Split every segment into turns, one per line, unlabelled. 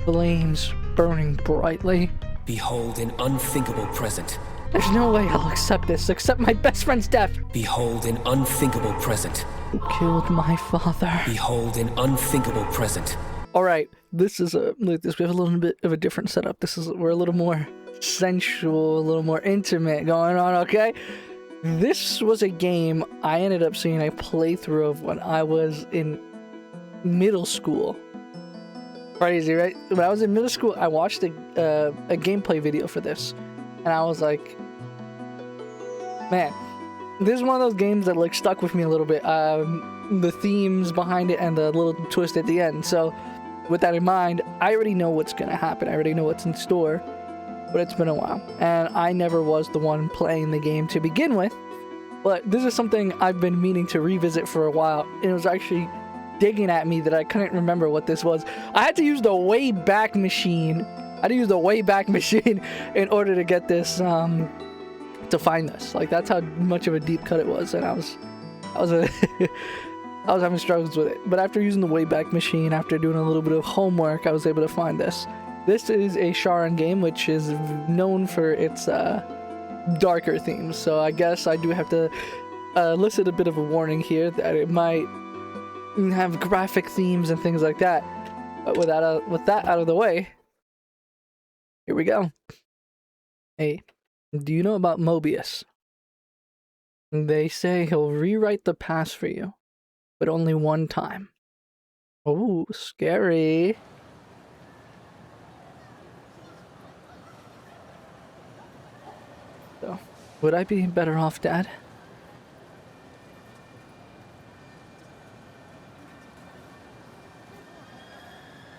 Flames burning brightly.
Behold an unthinkable present.
There's no way I'll accept this, except my best friend's death.
Behold an unthinkable present.
Who killed my father?
Behold an unthinkable present.
Alright, this is we have a little bit of a different setup. We're a little more sensual, a little more intimate going on, okay? This was a game I ended up seeing a playthrough of when I was in middle school. Crazy, right? When I was in middle school, I watched a gameplay video for this, and I was like, man, this is one of those games that like stuck with me a little bit. The themes behind it and the little twist at the end. So with that in mind, I already know what's gonna happen. I already know what's in store, but it's been a while, and I never was the one playing the game to begin with. But this is something I've been meaning to revisit for a while, and it was actually digging at me that I couldn't remember what this was. I had to use the Wayback Machine. I had to use the Wayback Machine in order to get this, to find this. Like, that's how much of a deep cut it was, and I was I was having struggles with it. But after using the Wayback Machine, after doing a little bit of homework, I was able to find this. This is a Sharon game, which is known for its darker themes. So I guess I do have to elicit a bit of a warning here that it might have graphic themes and things like that. But with that out of the way, here we go. Hey, do you know about Mobius? They say he'll rewrite the past for you, but only one time. Oh, scary. So, would I be better off, Dad?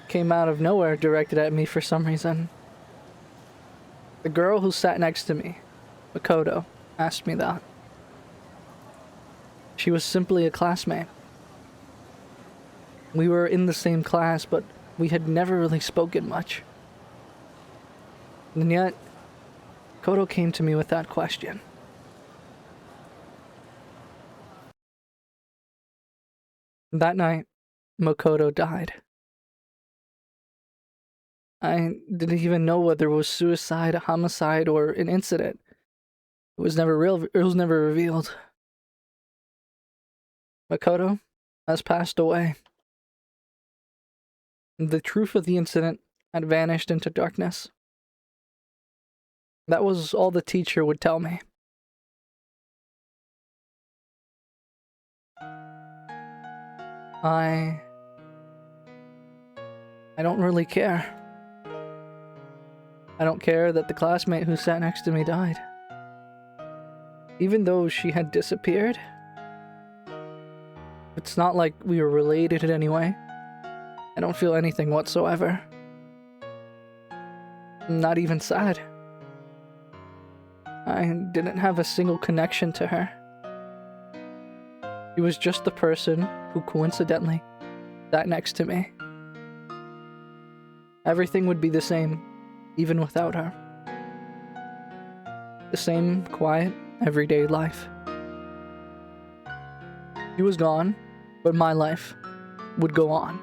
Came out of nowhere, directed at me for some reason. The girl who sat next to me, Makoto, asked me that. She was simply a classmate. We were in the same class, but we had never really spoken much. And yet, Makoto came to me with that question. That night, Makoto died. I didn't even know whether it was suicide, a homicide, or an incident. It was never revealed. Makoto has passed away. The truth of the incident had vanished into darkness. That was all the teacher would tell me. I don't really care. I don't care that the classmate who sat next to me died. Even though she had disappeared, it's not like we were related in any way. I don't feel anything whatsoever. I'm not even sad. I didn't have a single connection to her. She was just the person who coincidentally sat next to me. Everything would be the same, even without her. The same quiet, everyday life. She was gone, but my life would go on.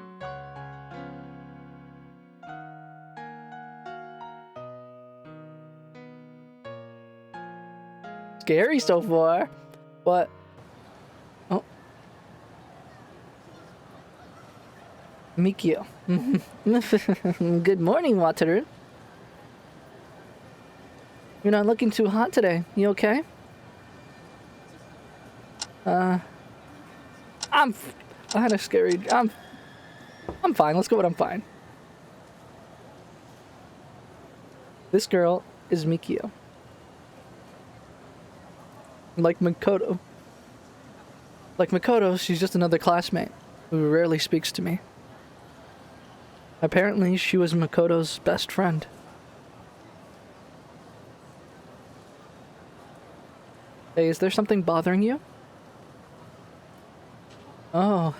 Scary so far, but oh, Mikio. Good morning, Wataru. You're not looking too hot today. You okay? I had a scary. I'm fine. Let's go with I'm fine. This girl is Mikio. Like Makoto, she's just another classmate who rarely speaks to me. Apparently, she was Makoto's best friend. Hey, is there something bothering you? Oh.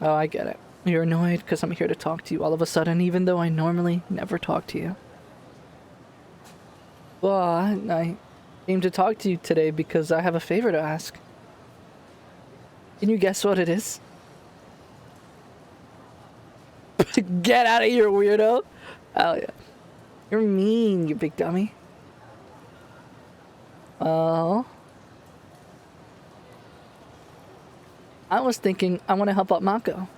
Oh, I get it. You're annoyed because I'm here to talk to you all of a sudden, even though I normally never talk to you. Well, I came to talk to you today because I have a favor to ask. Can you guess what it is? Get out of here, weirdo. Oh yeah. You're mean, you big dummy. Well, I was thinking I want to help out Mako.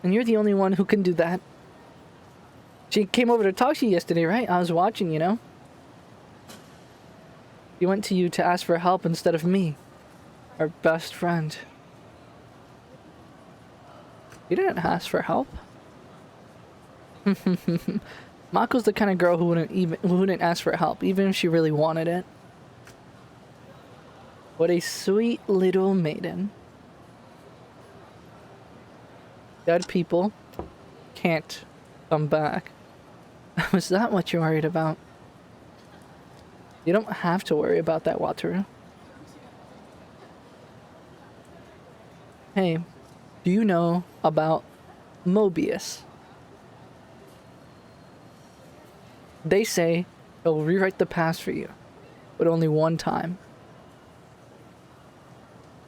And you're the only one who can do that. She came over to talk to you yesterday, right? I was watching, you know? She went to you to ask for help instead of me, our best friend. You didn't ask for help. Mako's the kind of girl who wouldn't ask for help, even if she really wanted it. What a sweet little maiden. Dead people can't come back. Was that what you're worried about? You don't have to worry about that, Wataru. Hey, do you know about Mobius? They say he'll rewrite the past for you, but only one time.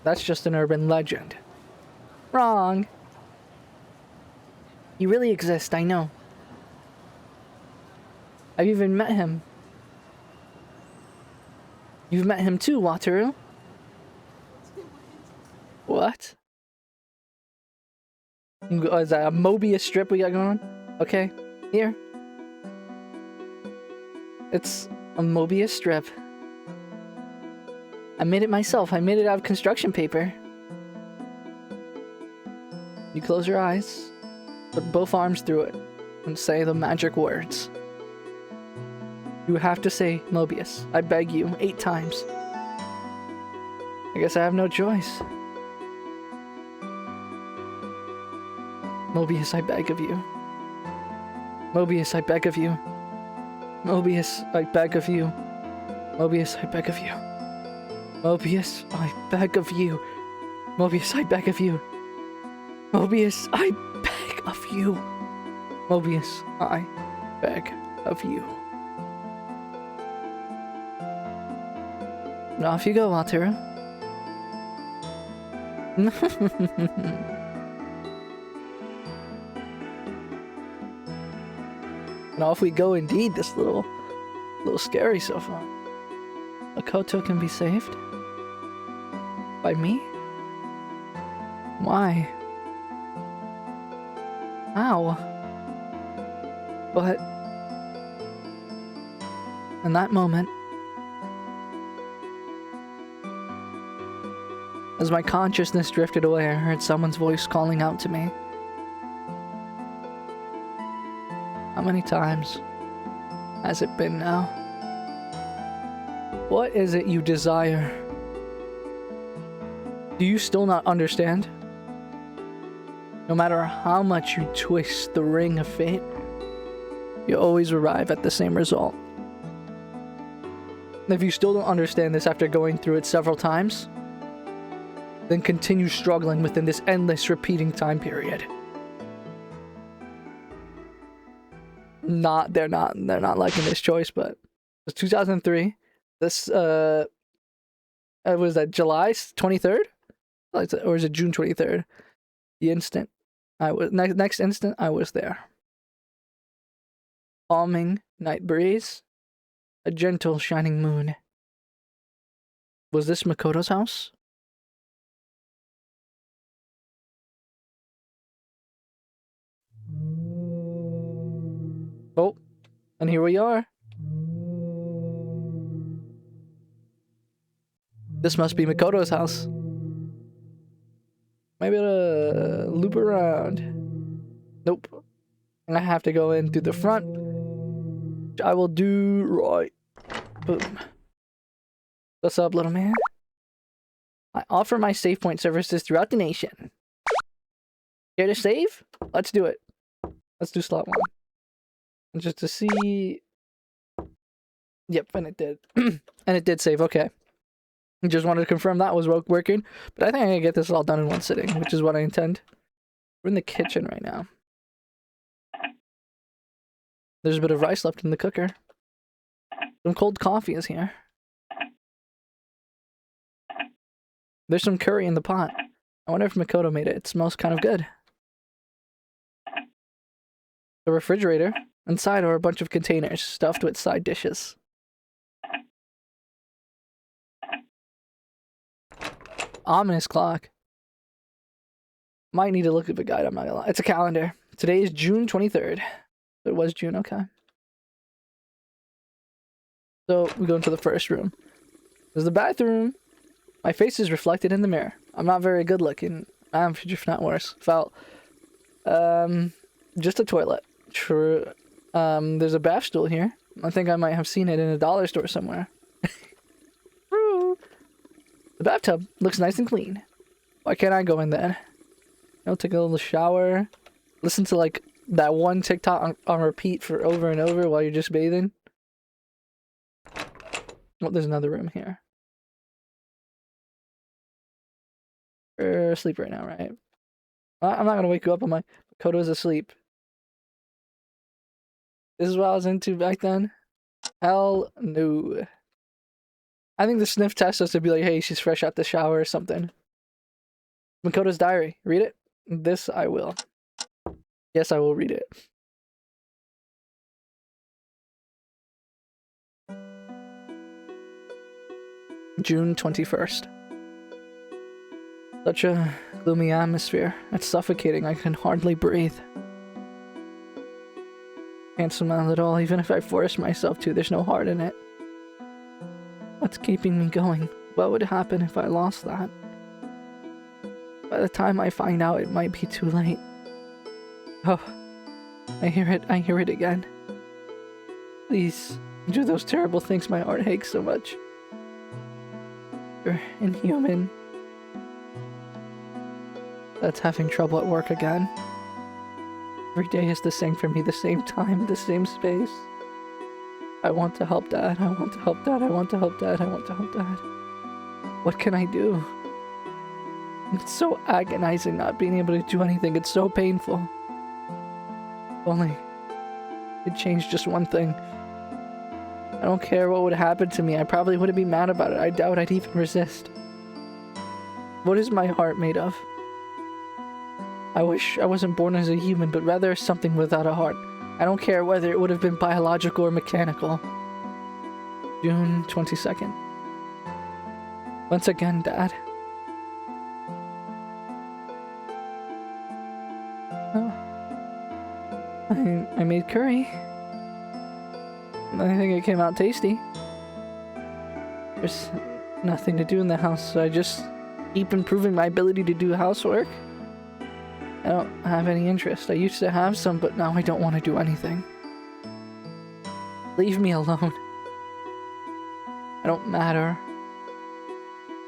That's just an urban legend. Wrong. He really exists, I know. I've even met him. You've met him too, Wataru. What? Is that a Mobius strip we got going on? Okay, here. It's a Mobius strip. I made it myself. I made it out of construction paper. You close your eyes, put both arms through it, and say the magic words. You have to say Mobius, I beg you, 8 times. I guess I have no choice. Mobius, I beg of you. Mobius, I beg of you. Mobius, I beg of you. Mobius, I beg of you. Mobius, I beg of you. Mobius, I beg of you. Mobius, I beg of you. Mobius, I beg of you. And off you go, Wataru. And off we go indeed, this little scary so far. Makoto can be saved? By me? Why? How? But in that moment, as my consciousness drifted away, I heard someone's voice calling out to me. How many times has it been now? What is it you desire? Do you still not understand? No matter how much you twist the ring of fate, you always arrive at the same result. And if you still don't understand this after going through it several times, then continue struggling within this endless repeating time period. They're not liking this choice, but it was 2003. This was that July 23rd, or is it June 23rd? The instant I was next instant I was there. Calming night breeze, a gentle shining moon. Was this Makoto's house? Oh, and here we are. This must be Makoto's house. Maybe to loop around. Nope. I have to go in through the front. Which I will do right. Boom. What's up, little man? I offer my save point services throughout the nation. Here to save? Let's do it. Let's do slot 1. And just to see... Yep, and it did. And it did save, okay. Just wanted to confirm that was working. But I think I can get this all done in one sitting, which is what I intend. We're in the kitchen right now. There's a bit of rice left in the cooker. Some cold coffee is here. There's some curry in the pot. I wonder if Makoto made it. It smells kind of good. The refrigerator. Inside are a bunch of containers stuffed with side dishes. Ominous clock. Might need to look at the guide, I'm not gonna lie. It's a calendar. Today is June 23rd. It was June, okay. So we go into the first room. There's the bathroom. My face is reflected in the mirror. I'm not very good looking. I'm if not worse. Foul. Just a toilet. True. There's a bath stool here. I think I might have seen it in a dollar store somewhere. True. The bathtub looks nice and clean. Why can't I go in there? You know, take a little shower. Listen to like that one TikTok on repeat for over and over while you're just bathing. Oh, there's another room here. You're asleep right now, right? I'm not gonna wake you up on my Makoto's asleep. This is what I was into back then. Hell no. I think the sniff test has to be like, hey, she's fresh out the shower or something. Makoto's diary. Read it? This I will. Yes, I will read it. June 21st. Such a gloomy atmosphere. It's suffocating. I can hardly breathe. Can't smile at all, even if I force myself to. There's no heart in it. What's keeping me going? What would happen if I lost that? By the time I find out, it might be too late. Oh, I hear it again. Please, do those terrible things. My heart aches so much. You're inhuman. That's having trouble at work again. Every day is the same for me, the same time, the same space. I want to help Dad, I want to help Dad, I want to help Dad, I want to help Dad. What can I do? It's so agonizing not being able to do anything, it's so painful. If only it changed just one thing. I don't care what would happen to me, I probably wouldn't be mad about it, I doubt I'd even resist. What is my heart made of? I wish I wasn't born as a human, but rather something without a heart. I don't care whether it would have been biological or mechanical. June 22nd. Once again, Dad. Oh. I made curry. I think it came out tasty. There's nothing to do in the house, so I just keep improving my ability to do housework. I don't have any interest. I used to have some, but now I don't want to do anything. Leave me alone. I don't matter.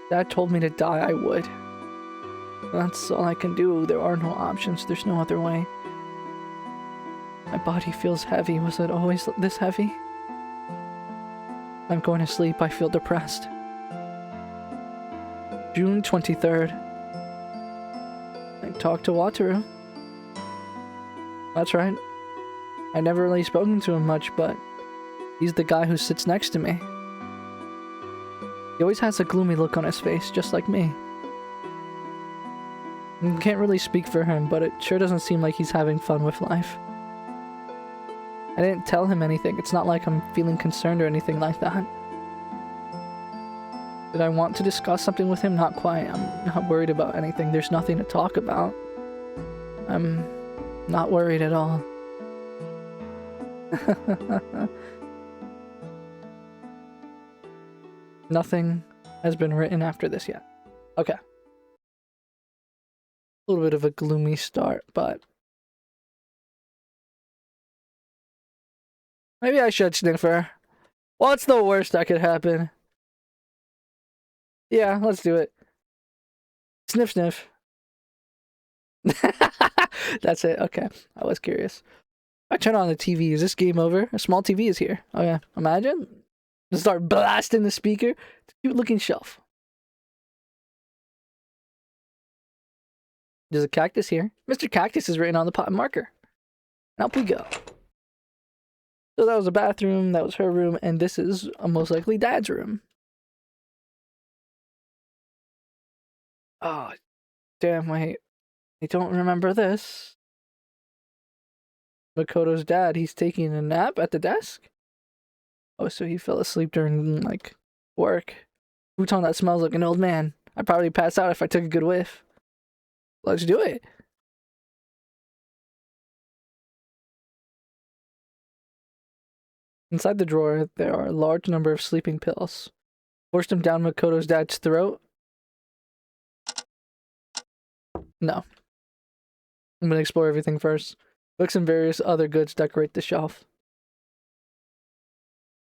Dad told me to die, I would. That's all I can do. There are no options. There's no other way. My body feels heavy. Was it always this heavy? I'm going to sleep. I feel depressed. June 23rd. I talked to Wataru. That's right. I never really spoken to him much, but he's the guy who sits next to me. He always has a gloomy look on his face, just like me. I can't really speak for him, but it sure doesn't seem like he's having fun with life. I didn't tell him anything. It's not like I'm feeling concerned or anything like that. Did I want to discuss something with him? Not quite. I'm not worried about anything. There's nothing to talk about. I'm not worried at all. Nothing has been written after this yet. Okay. A little bit of a gloomy start, but maybe I should sniff her. What's the worst that could happen? Yeah, let's do it. Sniff, sniff. That's it. Okay. I was curious. I turn on the TV. Is this game over? A small TV is here. Oh yeah. Imagine. Just start blasting the speaker. It's a cute looking shelf. There's a cactus here. Mr. Cactus is written on the pot marker. And up we go. So that was a bathroom. That was her room. And this is most likely Dad's room. Oh, damn, wait. I don't remember this. Makoto's dad, he's taking a nap at the desk? Oh, so he fell asleep during, like, work. Futon that smells like an old man. I'd probably pass out if I took a good whiff. Let's do it. Inside the drawer, there are a large number of sleeping pills. Forced them down Makoto's dad's throat. No. I'm gonna explore everything first. Books and various other goods decorate the shelf.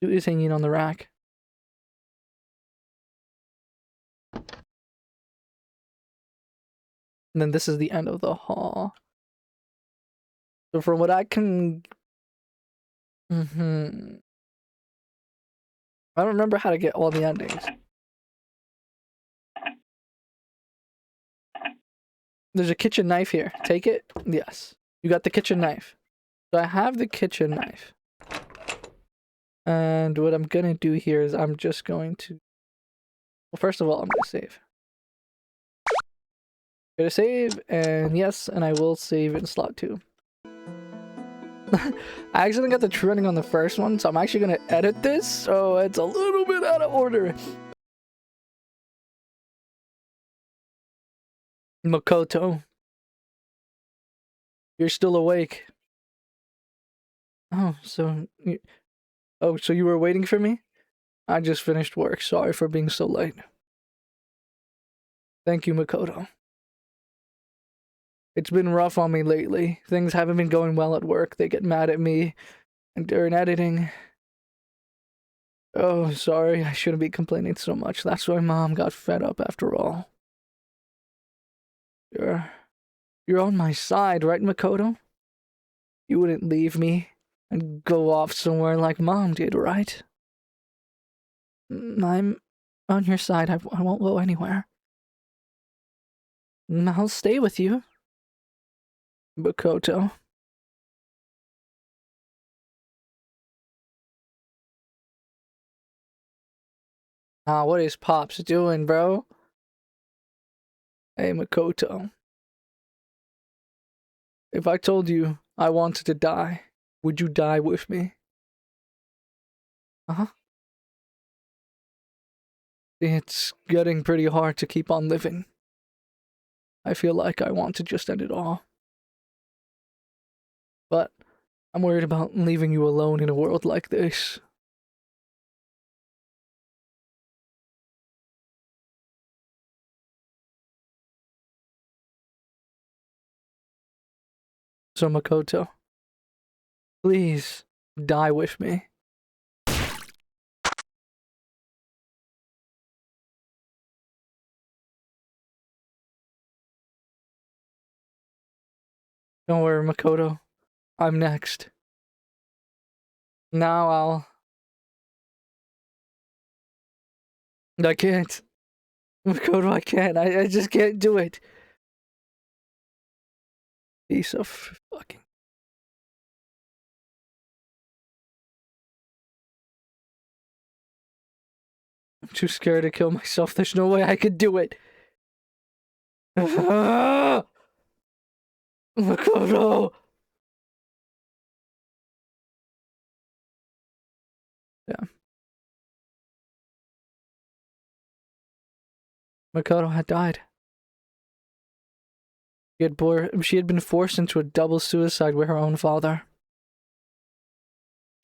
Suit is hanging on the rack. And then this is the end of the hall. So from what I can... I don't remember how to get all the endings. There's a kitchen knife here. Take it? Yes. You got the kitchen knife. So I have the kitchen knife. And what I'm gonna do here is I'm just going to... Well, first of all, I'm gonna save. Gonna save, and yes, and I will save in slot 2. I actually got the true ending on the first one, so I'm actually gonna edit this, so it's a little bit out of order. Makoto. You're still awake. Oh, so you were waiting for me? I just finished work. Sorry for being so late. Thank you, Makoto. It's been rough on me lately. Things haven't been going well at work. They get mad at me and during editing. Oh, sorry. I shouldn't be complaining so much. That's why Mom got fed up after all. You're on my side, right, Makoto? You wouldn't leave me and go off somewhere like Mom did, right? I'm on your side. I won't go anywhere. I'll stay with you, Makoto. Ah, what is Pops doing, bro? Hey, Makoto. If I told you I wanted to die, would you die with me? Uh-huh. It's getting pretty hard to keep on living. I feel like I want to just end it all. But I'm worried about leaving you alone in a world like this. So Makoto, please die with me. Don't worry, Makoto. I'm next. Now I can't. Makoto, I can't. I just can't do it. Piece of fucking... I'm too scared to kill myself. There's no way I could do it. Makoto! Yeah. Makoto had died. She had been forced into a double suicide with her own father.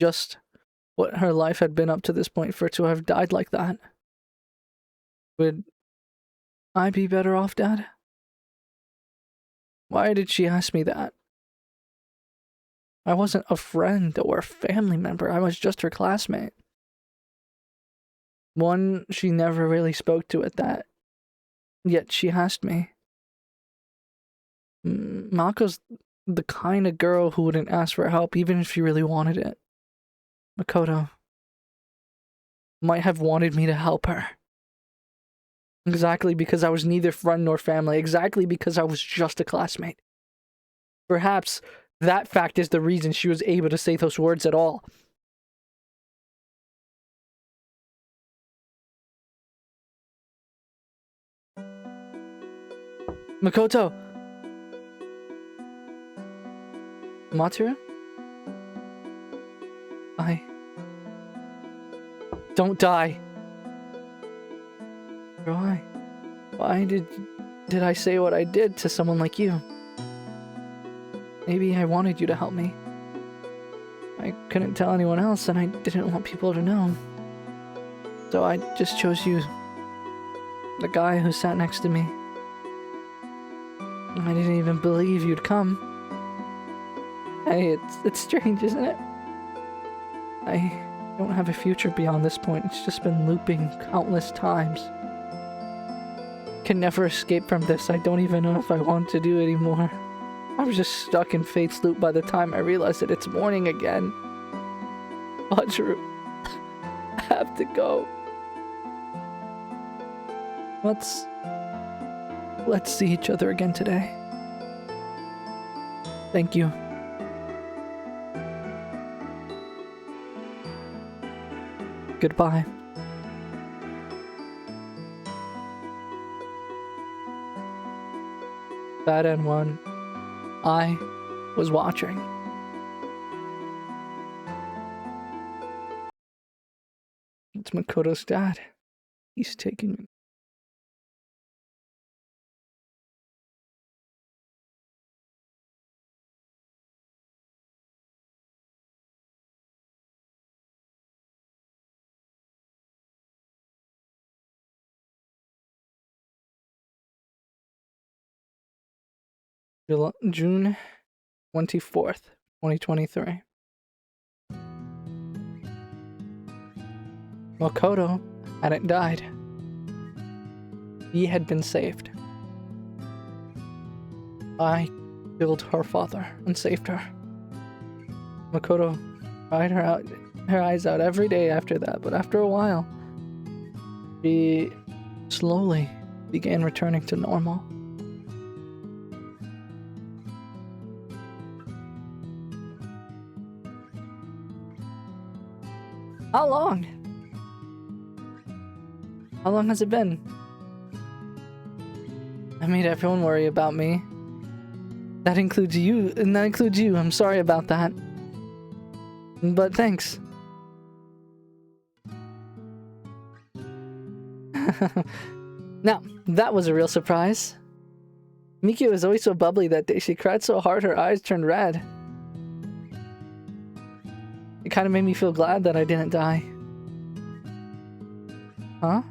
Just what her life had been up to this point for her to have died like that. Would I be better off, Dad? Why did she ask me that? I wasn't a friend or a family member. I was just her classmate. One she never really spoke to at that. Yet she asked me. Mako's the kind of girl who wouldn't ask for help even if she really wanted it. Makoto might have wanted me to help her. Exactly because I was neither friend nor family. Exactly because I was just a classmate. Perhaps that fact is the reason she was able to say those words at all. Makoto! Matsuru? Don't die. Why? Why did I say what I did to someone like you? Maybe I wanted you to help me. I couldn't tell anyone else, and I didn't want people to know. So I just chose you. The guy who sat next to me. I didn't even believe you'd come. Hey, it's strange, isn't it? I don't have a future beyond this point. It's just been looping countless times. Can never escape from this. I don't even know if I want to do anymore. I was just stuck in fate's loop by the time I realized that it's morning again. Audrey, I have to go. Let's see each other again today. Thank you. Goodbye. That N1. I was watching. It's Makoto's dad. He's taking me. June 24th, 2023. Makoto hadn't died. He had been saved. I killed her father and saved her. Makoto cried her eyes out every day after that, but after a while, she slowly began returning to normal. How long? How long has it been? I made everyone worry about me. That includes you, and that includes you. I'm sorry about that. But thanks. Now, that was a real surprise. Miki was always so bubbly that day. She cried so hard her eyes turned red. It kind of made me feel glad that I didn't die. Huh?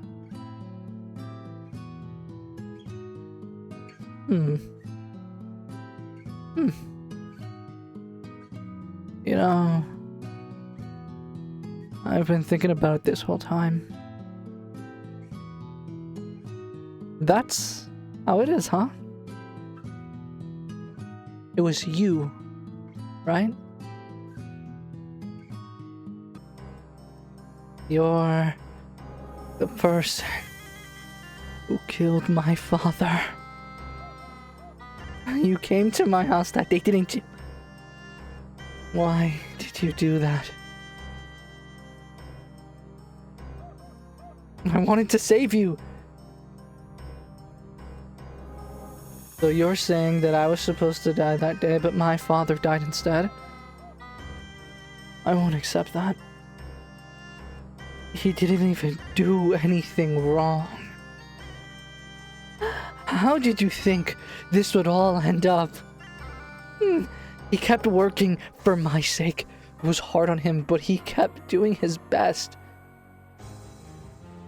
You know, I've been thinking about it this whole time. That's how it is, huh? It was you, right? You're the person who killed my father. You came to my house that day, didn't you? Why did you do that? I wanted to save you. So you're saying that I was supposed to die that day, but my father died instead? I won't accept that. He didn't even do anything wrong. How did you think this would all end up? He kept working for my sake. It was hard on him, but he kept doing his best.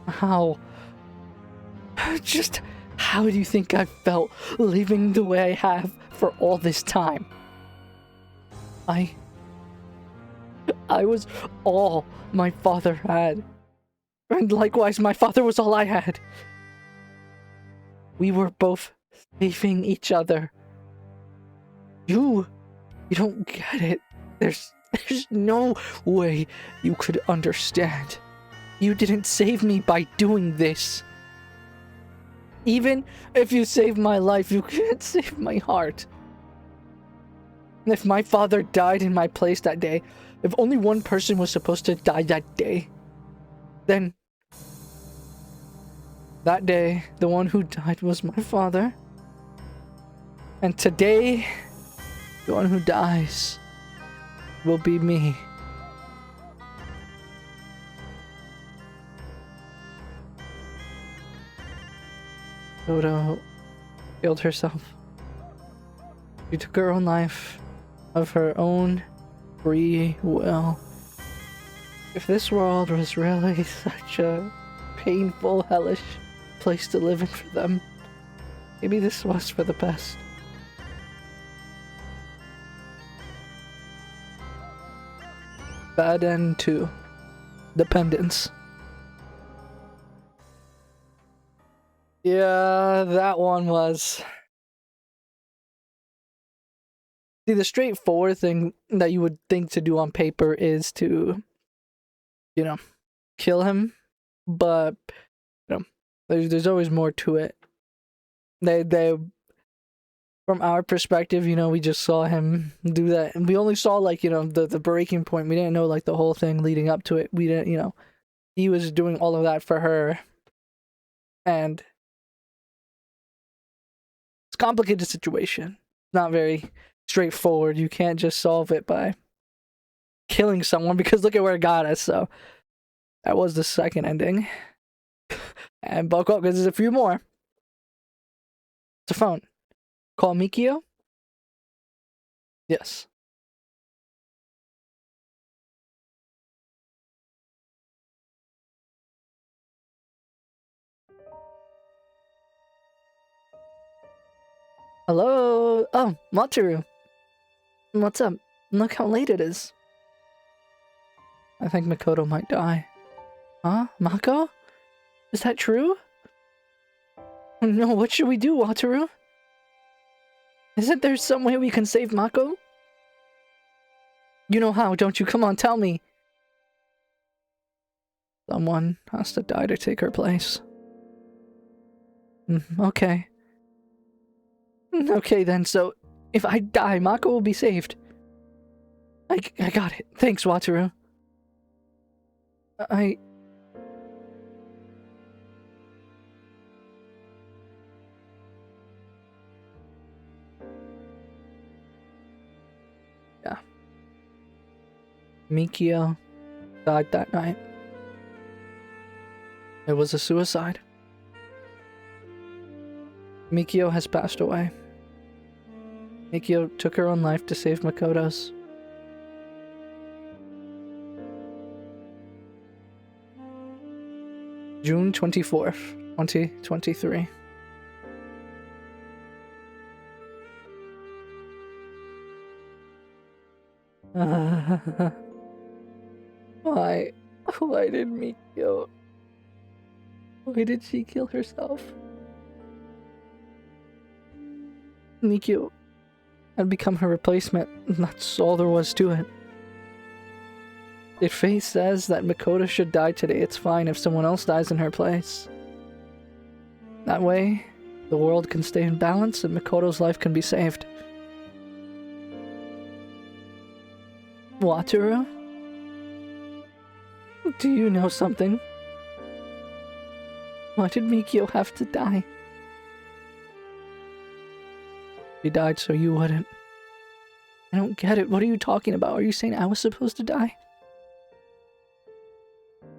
How do you think I felt living the way I have for all this time? I was all my father had. And likewise, my father was all I had. We were both saving each other. You don't get it. There's no way you could understand. You didn't save me by doing this. Even if you saved my life, you can't save my heart. And if my father died in my place that day, if only one person was supposed to die that day, then that day, the one who died was my father. And today, the one who dies will be me. Makoto killed herself. She took her own life of her own free will. If this world was really such a painful, hellish place to live in for them, maybe this was for the best. Bad End 2. Dependence. Yeah, that one was... See, the straightforward thing that you would think to do on paper is to, you know, kill him, but, you know, there's always more to it. They from our perspective, you know, we just saw him do that, and we only saw, like, you know, the breaking point. We didn't know, like, the whole thing leading up to it. We didn't, you know, he was doing all of that for her, and it's a complicated situation. Not very straightforward. You can't just solve it by killing someone, because look at where it got us. So that was the second ending. And buckle up, because there's a few more. It's a phone. Call Mikio? Yes. Hello? Oh, Mataru. What's up? Look how late it is. I think Makoto might die. Huh? Mako? Is that true? No, what should we do, Wataru? Isn't there some way we can save Mako? You know how, don't you? Come on, tell me. Someone has to die to take her place. Okay. Okay then, so if I die, Mako will be saved. I got it. Thanks, Wataru. Yeah. Mikio died that night. It was a suicide. Mikio has passed away. Mikio took her own life to save Makoto's. June 24th, 2023. Why did Mikio... Why did she kill herself? Mikio had become her replacement, and that's all there was to it. If fate says that Makoto should die today, it's fine if someone else dies in her place. That way, the world can stay in balance and Makoto's life can be saved. Wataru? Do you know something? Why did Mikio have to die? She died so you wouldn't. I don't get it. What are you talking about? Are you saying I was supposed to die?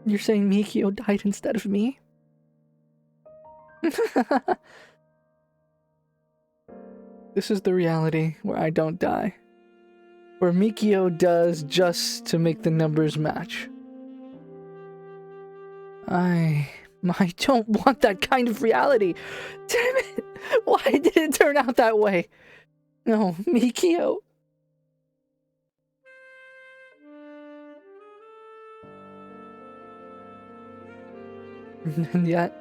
You're saying Mikio died instead of me? This is the reality where I don't die. Where Mikio does just to make the numbers match. I don't want that kind of reality. Damn it! Why did it turn out that way? No, Mikio. And yet,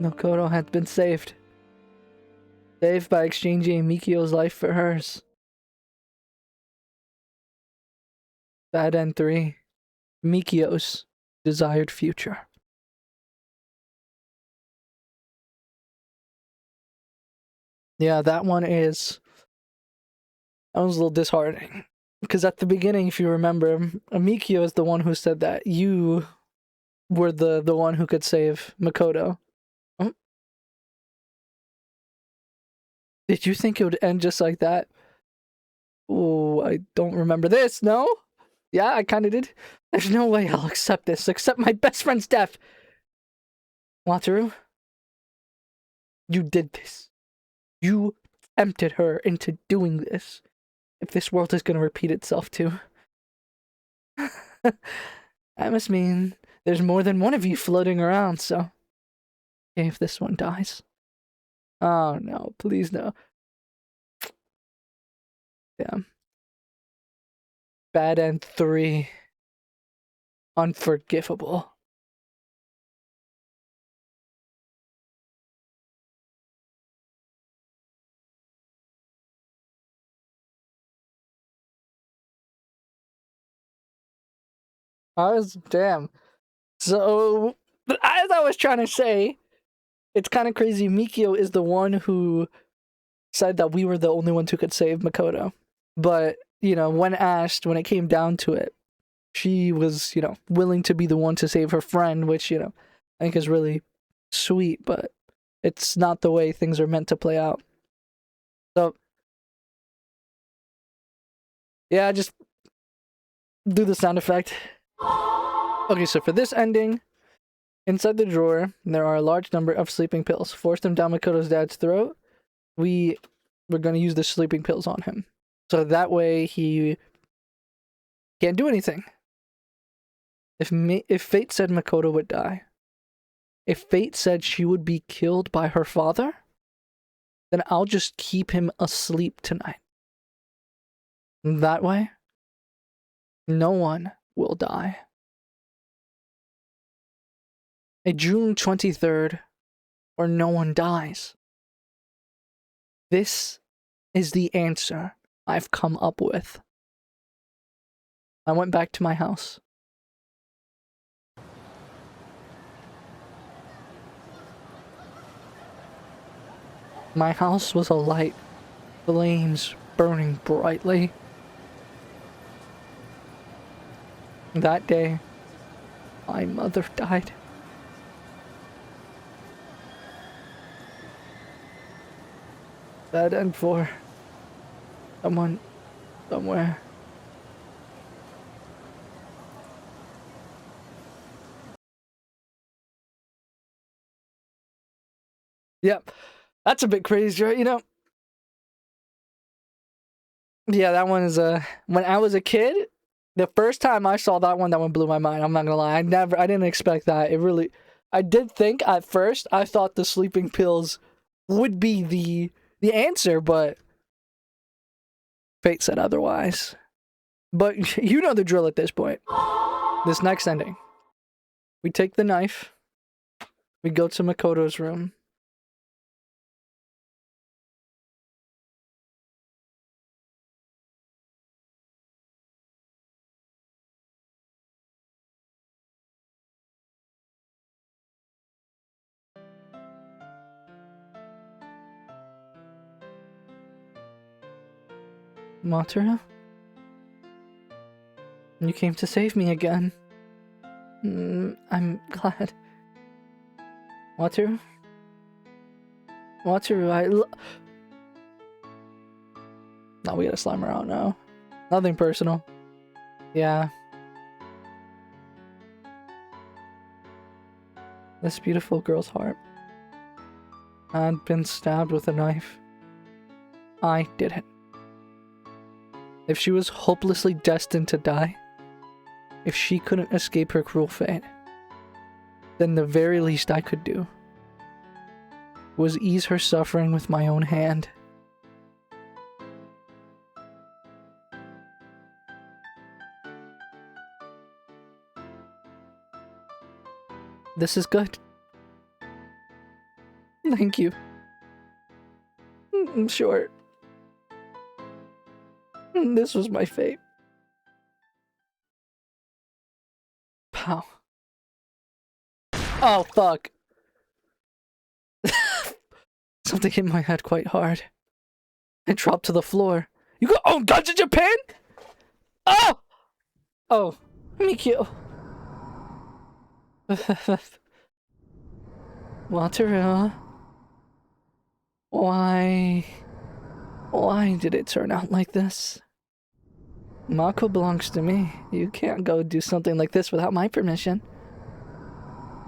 Makoto had been saved. Saved by exchanging Mikio's life for hers. Bad End 3. Mikio's desired future. Yeah, that one was a little disheartening. Because at the beginning, if you remember, Mikio is the one who said that you were the one who could save Makoto. Did you think it would end just like that? Oh, I don't remember this, no? Yeah, I kinda did. There's no way I'll accept this, accept my best friend's death. Wataru, You did this. You tempted her into doing this. If this world is going to repeat itself too. That must mean there's more than one of you floating around, so... Okay, if this one dies. Oh no, please no. Damn. Bad End 3. Unforgivable. Damn. So, as I was trying to say, it's kind of crazy. Mikio is the one who said that we were the only ones who could save Makoto. But, you know, when asked, when it came down to it, she was, you know, willing to be the one to save her friend, which, you know, I think is really sweet, but it's not the way things are meant to play out. So, yeah, just do the sound effect. Okay, so for this ending, inside the drawer, there are a large number of sleeping pills. Force them down Makoto's dad's throat. We're going to use the sleeping pills on him. So that way he can't do anything. If fate said Makoto would die, if fate said she would be killed by her father, then I'll just keep him asleep tonight. That way, no one will die. A June 23rd, or no one dies. This is the answer I've come up with. I went back to my house. My house was alight, flames burning brightly. That day, my mother died. Bad End 4. Someone, somewhere. Yep, that's a bit crazy, right? You know? Yeah, that one is when I was a kid, the first time I saw that one blew my mind. I'm not gonna lie. I didn't expect that. I did think at first, I thought the sleeping pills would be the answer, but fate said otherwise. But you know the drill at this point. This next ending. We take the knife. We go to Makoto's room. Matsura? You came to save me again. I'm glad. Matsura? Matsura, No, we gotta slime her out now. Nothing personal. Yeah. This beautiful girl's heart had been stabbed with a knife. I did it. If she was hopelessly destined to die, if she couldn't escape her cruel fate, then the very least I could do was ease her suffering with my own hand. This is good. Thank you. I'm sure. This was my fate. Pow. Oh, fuck. Something hit my head quite hard. I dropped to the floor. You got own guns in Japan? Oh! Oh, Mikio. Wataru. Why did it turn out like this? Mako belongs to me. You can't go do something like this without my permission.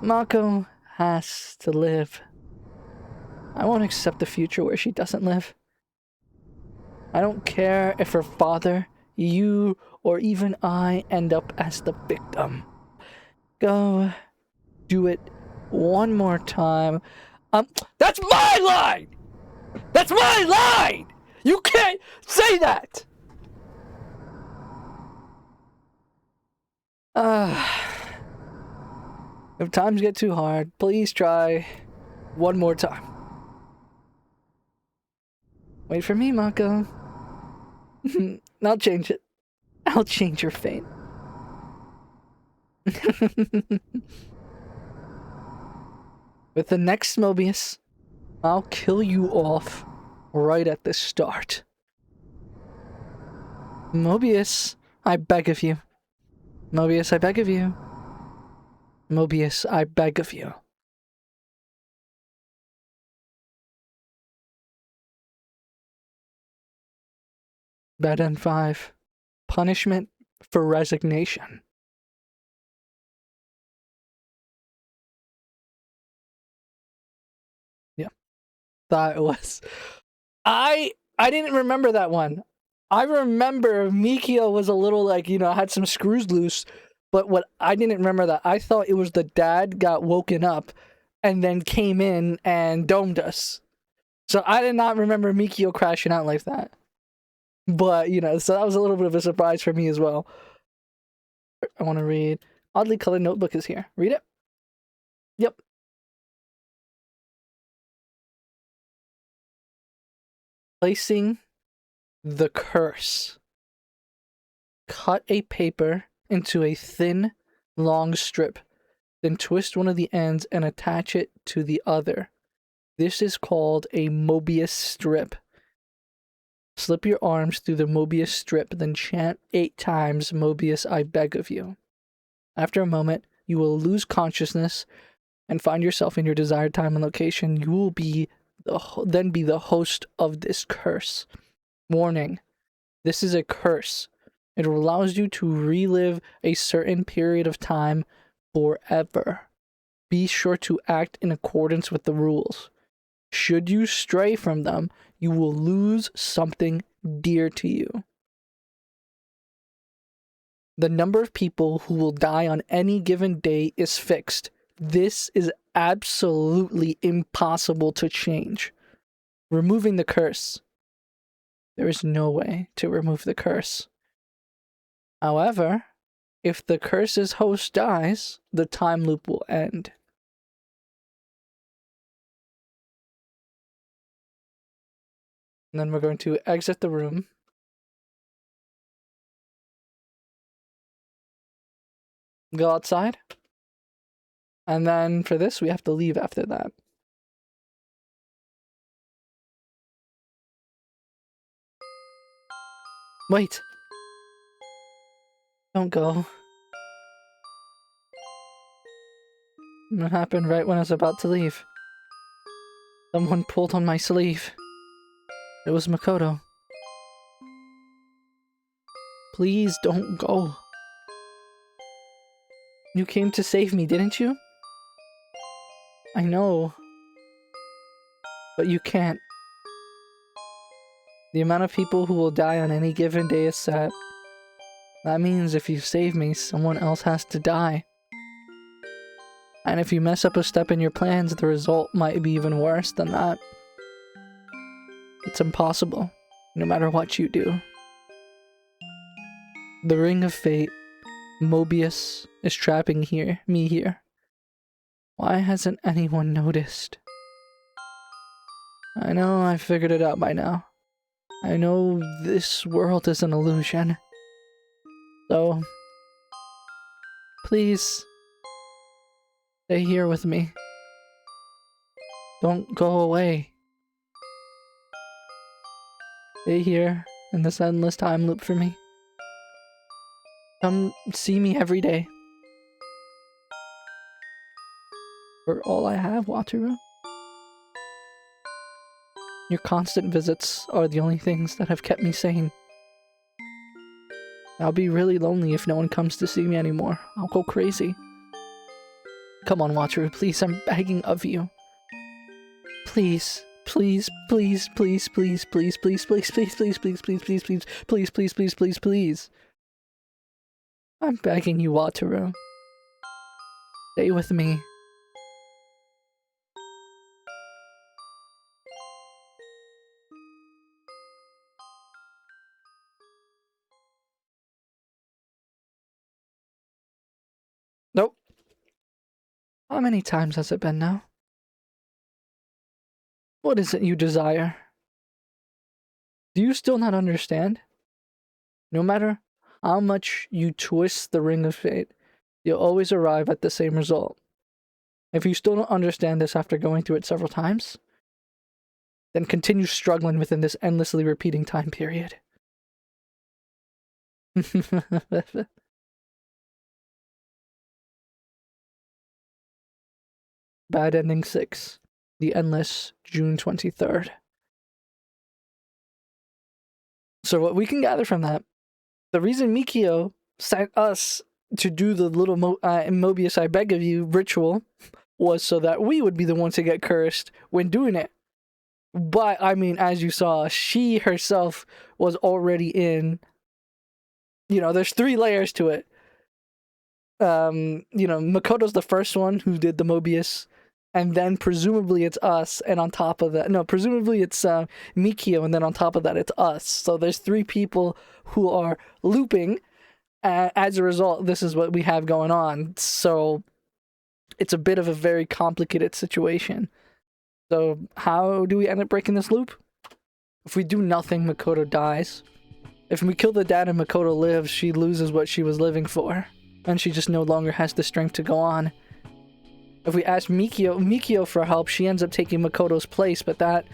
Mako has to live. I won't accept the future where she doesn't live. I don't care if her father, you, or even I end up as the victim. Go do it one more time. That's my line! That's my line! You can't say that! If times get too hard, please try one more time. Wait for me, Mako. I'll change it. I'll change your fate. With the next Mobius, I'll kill you off right at the start. Mobius, I beg of you. Mobius, I beg of you. Mobius, I beg of you. Bed End 5. Punishment for resignation. Yeah. Thought it was. I didn't remember that one. I remember Mikio was a little like, you know, had some screws loose, but what I didn't remember that. I thought it was the dad got woken up and then came in and domed us. So I did not remember Mikio crashing out like that. But, you know, so that was a little bit of a surprise for me as well. I want to read. Oddly colored notebook is here. Read it. Yep. Placing the curse. Cut a paper into a thin, long strip. Then twist one of the ends and attach it to the other. This is called a Mobius strip. Slip your arms through the Mobius strip, then chant 8 times, Mobius, I beg of you. After a moment, you will lose consciousness and find yourself in your desired time and location. You will then be the host of this curse. Warning, this is a curse. It allows you to relive a certain period of time forever. Be sure to act in accordance with the rules. Should you stray from them, you will lose something dear to you. The number of people who will die on any given day is fixed. This is absolutely impossible to change. Removing the curse. There is no way to remove the curse. However, if the curse's host dies, the time loop will end. And then we're going to exit the room. Go outside. And then for this, we have to leave after that. Wait. Don't go. It happened right when I was about to leave. Someone pulled on my sleeve. It was Makoto. Please don't go. You came to save me, didn't you? I know. But you can't. The amount of people who will die on any given day is set. That means if you save me, someone else has to die. And if you mess up a step in your plans, the result might be even worse than that. It's impossible, no matter what you do. The Ring of Fate, Mobius, is trapping me here. Why hasn't anyone noticed? I know I figured it out by now. I know this world is an illusion. So, please, stay here with me. Don't go away. Stay here in this endless time loop for me. Come see me every day. For all I have, Wataru. Your constant visits are the only things that have kept me sane. I'll be really lonely if no one comes to see me anymore. I'll go crazy. Come on, Wataru, please, I'm begging of you. Please. Please, please, please, please, please, please, please, please, please, please, please, please, please, please, please, please, please, please. I'm begging you, Wataru. Stay with me. Nope. How many times has it been now? What is it you desire? Do you still not understand? No matter how much you twist the ring of fate, you'll always arrive at the same result. If you still don't understand this after going through it several times, then continue struggling within this endlessly repeating time period. Bad Ending 6. The Endless, June 23rd. So what we can gather from that, the reason Mikio sent us to do the little Mobius I beg of you ritual was so that we would be the ones to get cursed when doing it. But, I mean, as you saw, she herself was already in, you know, there's 3 layers to it. You know, Makoto's the first one who did the Mobius, and then presumably it's us, and on top of that, no, presumably it's Mikio, and then on top of that it's us. So there's 3 people who are looping. As a result, this is what we have going on. So it's a bit of a very complicated situation. So how do we end up breaking this loop? If we do nothing, Makoto dies. If we kill the dad and Makoto lives, she loses what she was living for, and she just no longer has the strength to go on. If we ask Mikio for help, she ends up taking Makoto's place, but that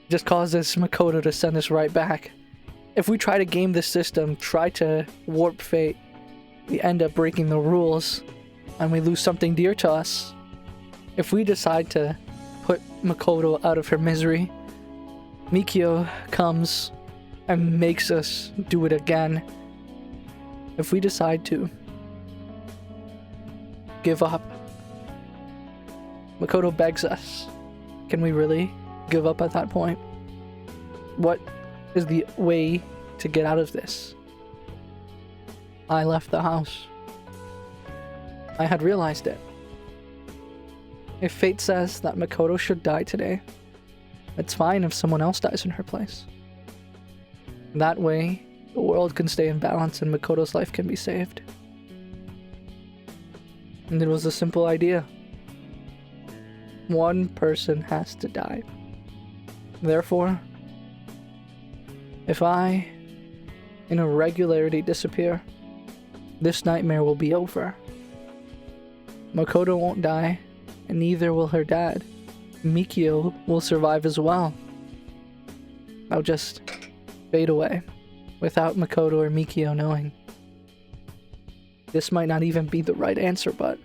just causes Makoto to send us right back. If we try to game the system, try to warp fate, we end up breaking the rules, and we lose something dear to us. If we decide to put Makoto out of her misery, Mikio comes and makes us do it again. If we decide to give up, Makoto begs us. Can we really give up at that point? What is the way to get out of this? I left the house. I had realized it. If fate says that Makoto should die today, it's fine if someone else dies in her place. That way, the world can stay in balance and Makoto's life can be saved. And it was a simple idea. One person has to die. Therefore, if I, in irregularity, disappear, this nightmare will be over. Makoto won't die, and neither will her dad. Mikio will survive as well. I'll just fade away, without Makoto or Mikio knowing. This might not even be the right answer, but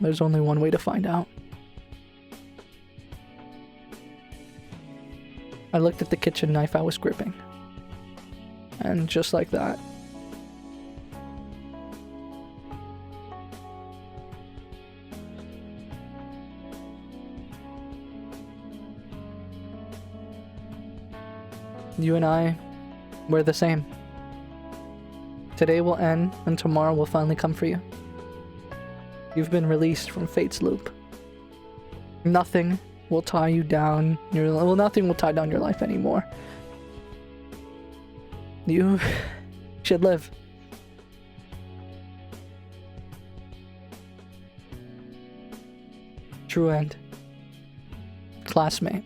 there's only one way to find out. I looked at the kitchen knife I was gripping, and just like that, you and I, we're the same. Today will end, and tomorrow will finally come for you. You've been released from fate's loop. Nothing will tie you down. Nothing will tie down your life anymore. You should live. True end. Classmate.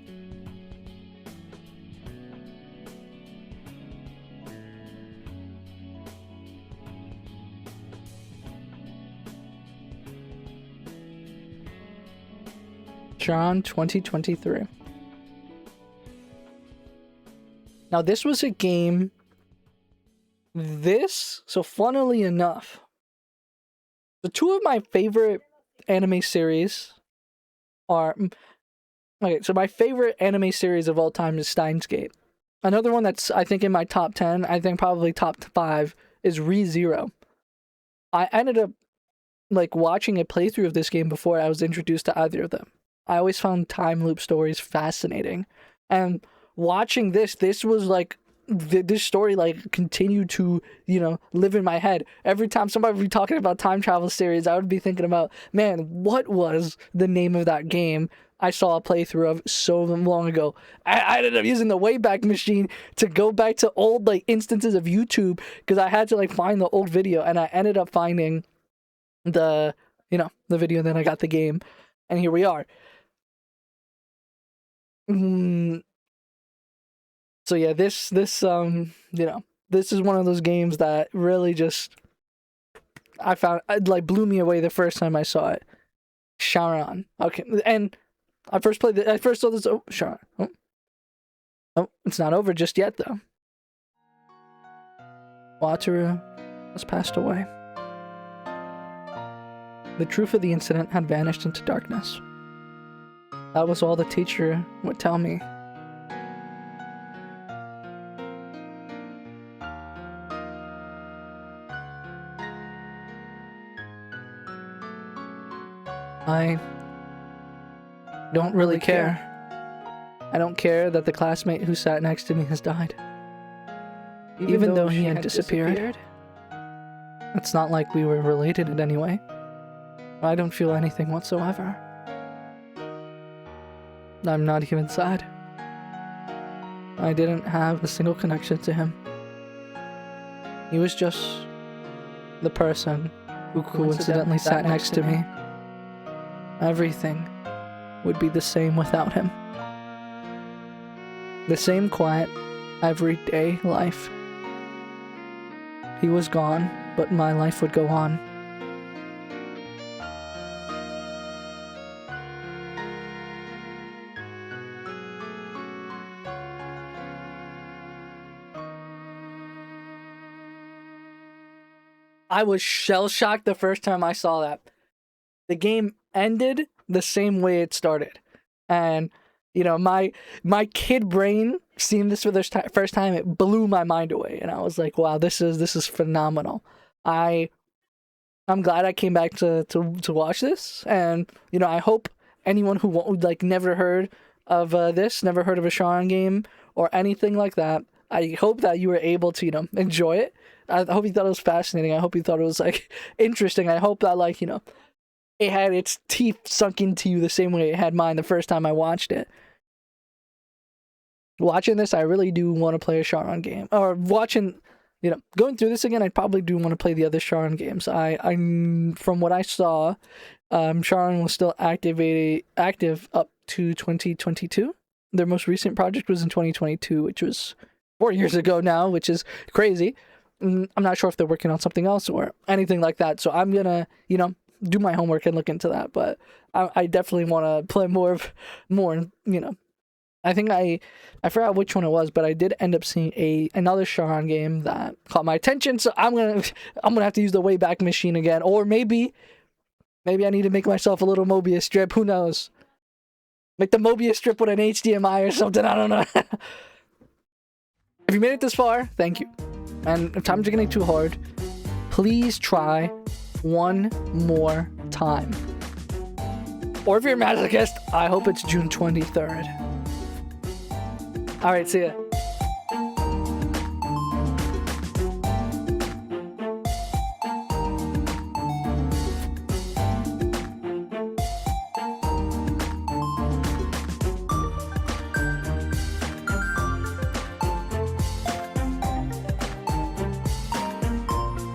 John 2023. Now this was a game. So funnily enough, the 2 of my favorite anime series are... Okay, so my favorite anime series of all time is Steins Gate. Another one that's, I think, in my top 10, I think probably top 5, is Re:Zero. I ended up, like, watching a playthrough of this game before I was introduced to either of them. I always found time loop stories fascinating. And watching this was like, this story like continued to, you know, live in my head. Every time somebody would be talking about time travel series, I would be thinking about, man, what was the name of that game I saw a playthrough of so long ago? I ended up using the Wayback Machine to go back to old like instances of YouTube, because I had to like find the old video, and I ended up finding the, you know, the video, then I got the game, and here we are. So yeah, this you know, this is one of those games that really just, I found, it like blew me away the first time I saw it. Sharon. Okay, and I first saw this. Oh, Sharon. Oh, it's not over just yet though. Wataru has passed away. The truth of the incident had vanished into darkness. That was all the teacher would tell me. I don't really care. I don't care that the classmate who sat next to me has died. Even though he had disappeared. It's not like we were related in any way. I don't feel anything whatsoever. I'm not even sad. I didn't have a single connection to him. He was just the person who coincidentally sat next to me. Everything would be the same without him. The same quiet, everyday life. He was gone, but my life would go on. I was shell-shocked the first time I saw that. The game ended the same way it started. And, you know, my kid brain seeing this for the first time, it blew my mind away. And I was like, wow, this is phenomenal. I'm glad I came back to watch this. And, you know, I hope anyone who like never heard of this, never heard of a Sharon game or anything like that, I hope that you were able to, you know, enjoy it. I hope you thought it was fascinating. I hope you thought it was like interesting. I hope that, like, you know, it had its teeth sunk into you the same way it had mine the first time I watched it. Watching this, I really do want to play a Sharon game. Or watching, you know, going through this again, I probably do want to play the other Sharon games. I from what I saw, Sharon was still active up to 2022. Their most recent project was in 2022, which was 4 years ago now, which is crazy. I'm not sure if they're working on something else or anything like that. So I'm gonna, you know, do my homework and look into that. But I definitely want to play more, you know. I think I forgot which one it was, but I did end up seeing another Sharon game that caught my attention. So I'm gonna have to use the Wayback Machine again, or maybe I need to make myself a little Mobius strip. Who knows? Make the Mobius strip with an HDMI or something. I don't know. If you made it this far, thank you. And if times are getting too hard, please try one more time. Or if you're a masochist, I hope it's June 23rd. Alright, see ya.